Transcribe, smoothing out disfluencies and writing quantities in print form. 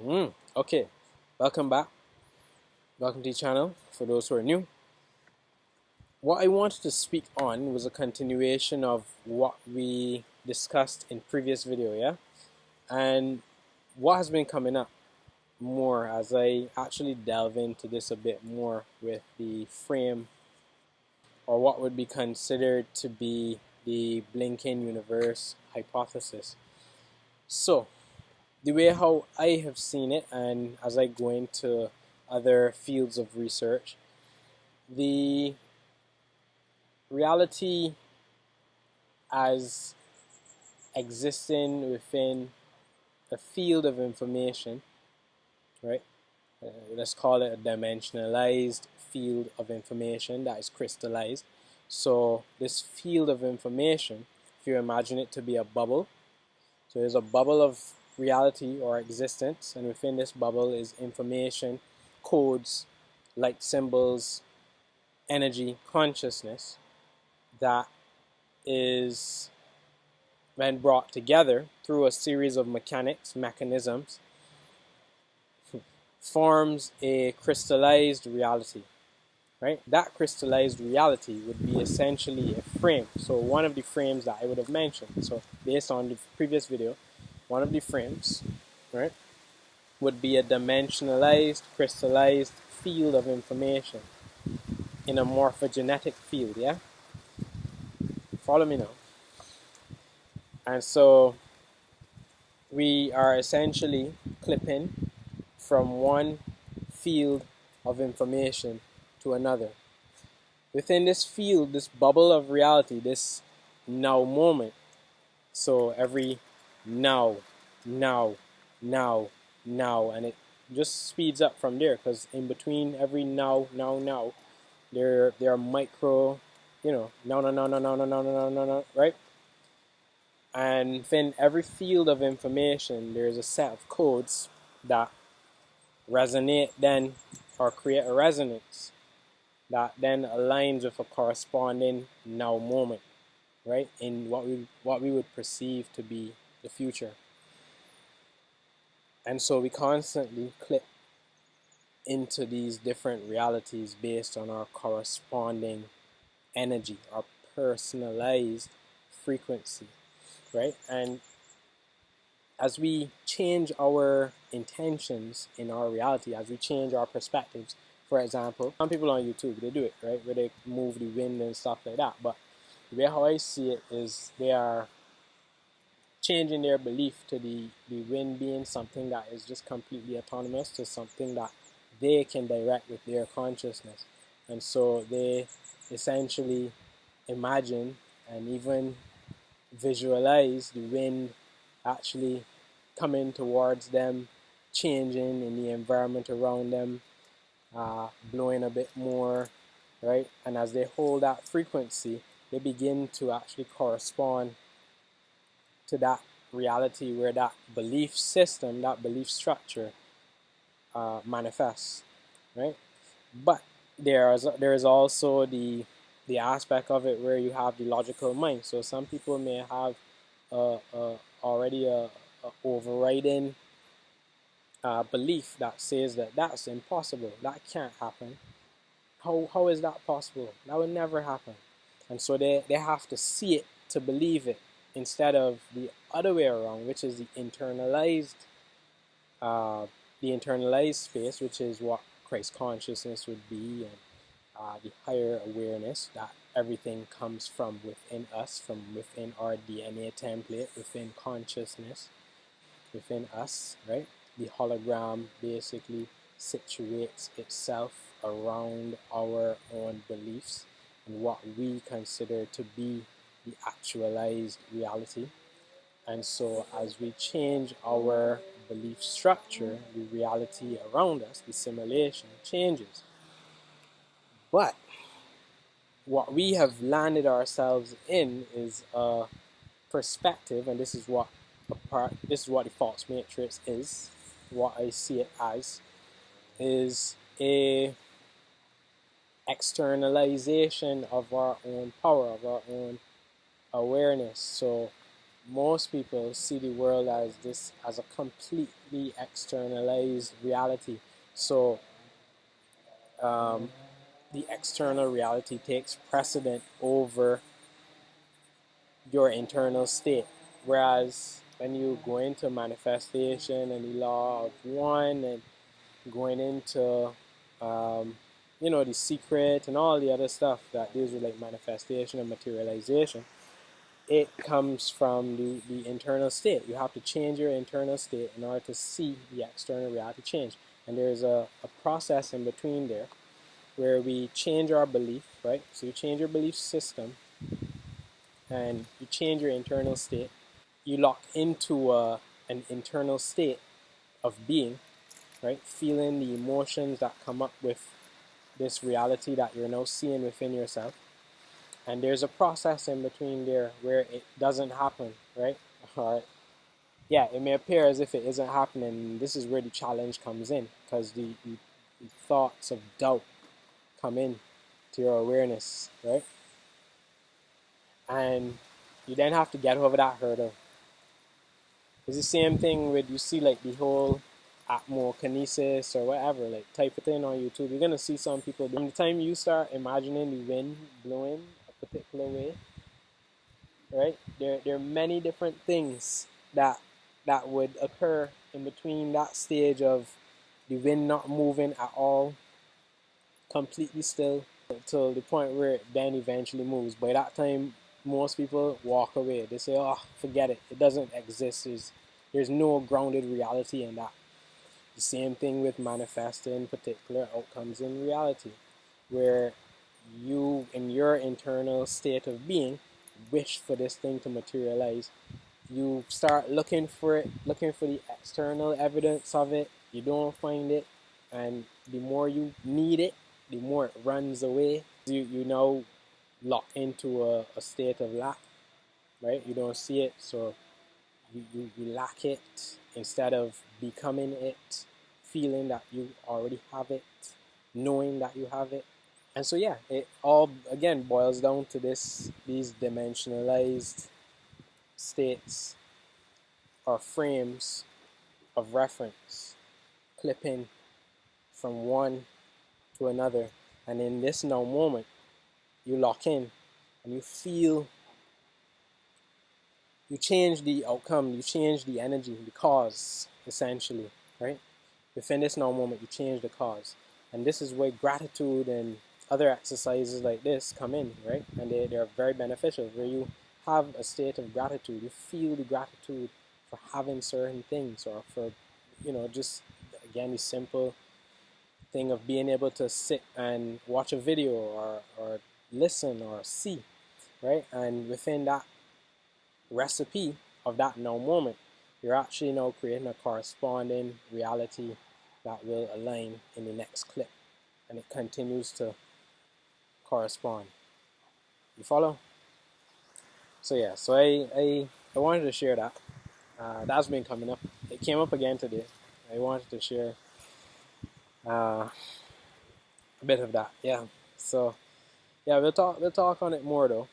Okay, welcome back. Welcome to the channel for those who are new. What I wanted to speak on was a continuation of what we discussed in previous video, yeah? And what has been coming up more as I actually delve into this a bit more with the frame, or what would be considered to be the blinking universe hypothesis. So, the way how I have seen it, and as I go into other fields of research, the reality as existing within a field of information, right? Let's call it a dimensionalized field of information that is crystallized. So this field of information, if you imagine it to be a bubble, so there's a bubble of reality or existence, and within this bubble is information, codes, light symbols, energy, consciousness that is when brought together through a series of mechanisms, forms a crystallized reality, right? That crystallized reality would be essentially a frame. So one of the frames that I would have mentioned, so based on the previous video, one of the frames, right, would be a dimensionalized, crystallized field of information in a morphogenetic field, yeah? Follow me now. And so we are essentially clipping from one field of information to another. Within this field, this bubble of reality, this now moment, so every now, now, now, now, and it just speeds up from there, because in between every now, there are micro, no, right? And within every field of information, there's a set of codes that resonate then, or create a resonance that then aligns with a corresponding now moment, right? In what we would perceive to be the future. And so we constantly clip into these different realities based on our corresponding energy, our personalized frequency, right? And as we change our intentions in our reality, as we change our perspectives, for example, some people on YouTube, they do it, right, where they move the wind and stuff like that. But the way how I see it is they are changing their belief to the wind being something that is just completely autonomous to something that they can direct with their consciousness. And so they essentially imagine and even visualize the wind actually coming towards them, changing in the environment around them, blowing a bit more, right? And as they hold that frequency, they begin to actually correspond to that reality where that belief system, that belief structure manifests, right? But there is also the aspect of it where you have the logical mind. So some people may have already a overriding belief that says that that's impossible, that can't happen. How is that possible? That would never happen. And so they have to see it to believe it, instead of the other way around, which is the internalized space, which is what Christ consciousness would be, and the higher awareness that everything comes from within us, from within our DNA template, within consciousness, within us, right? The hologram basically situates itself around our own beliefs and what we consider to be the actualized reality. And so as we change our belief structure, the reality around us, the simulation changes. But what we have landed ourselves in is a perspective, and this is what the false matrix is, what I see it as, is a externalization of our own power, of our own awareness. So most people see the world as a complete the externalized reality. So the external reality takes precedent over your internal state. Whereas when you go into manifestation and the law of one and going into the secret and all the other stuff that deals with like manifestation and materialization, it comes from the internal state. You have to change your internal state in order to see the external reality change. And there's a process in between there where we change our belief, right? So you change your belief system and you change your internal state. You lock into an internal state of being, right? Feeling the emotions that come up with this reality that you're now seeing within yourself. And there's a process in between there where it doesn't happen, right? Or yeah, it may appear as if it isn't happening. This is where the challenge comes in, because the thoughts of doubt come in to your awareness, right? And you then have to get over that hurdle. It's the same thing with, you see like the whole atmokinesis or whatever, like type it in on YouTube. You're going to see some people, from the time you start imagining the wind blowing a particular way, right? There are many different things that would occur in between that stage of the wind not moving at all, completely still, till the point where it then eventually moves. By that time, most people walk away. They say, "Oh, forget it. It doesn't exist. There's no grounded reality in that." The same thing with manifesting particular outcomes in reality, where you, in your internal state of being, wish for this thing to materialize. You start looking for it, looking for the external evidence of it. You don't find it, and the more you need it, the more it runs away. You now lock into a state of lack, right? You don't see it, so you lack it instead of becoming it, feeling that you already have it, knowing that you have it. And so yeah, it all again boils down to these dimensionalized states or frames of reference, clipping from one to another. And in this now moment, you lock in and you feel, you change the outcome, you change the energy, the cause, essentially, right? Within this now moment, you change the cause. And this is where gratitude and other exercises like this come in, right? And they're very beneficial, where you have a state of gratitude. You feel the gratitude for having certain things, or for, just, again, the simple thing of being able to sit and watch a video, or listen or see, right? And within that recipe of that now moment, you're actually now creating a corresponding reality that will align in the next clip, and it continues to correspond. You follow? So yeah, so I wanted to share that. That's been coming up. It came up again today. I wanted to share a bit of that. Yeah. So yeah, we'll talk on it more though.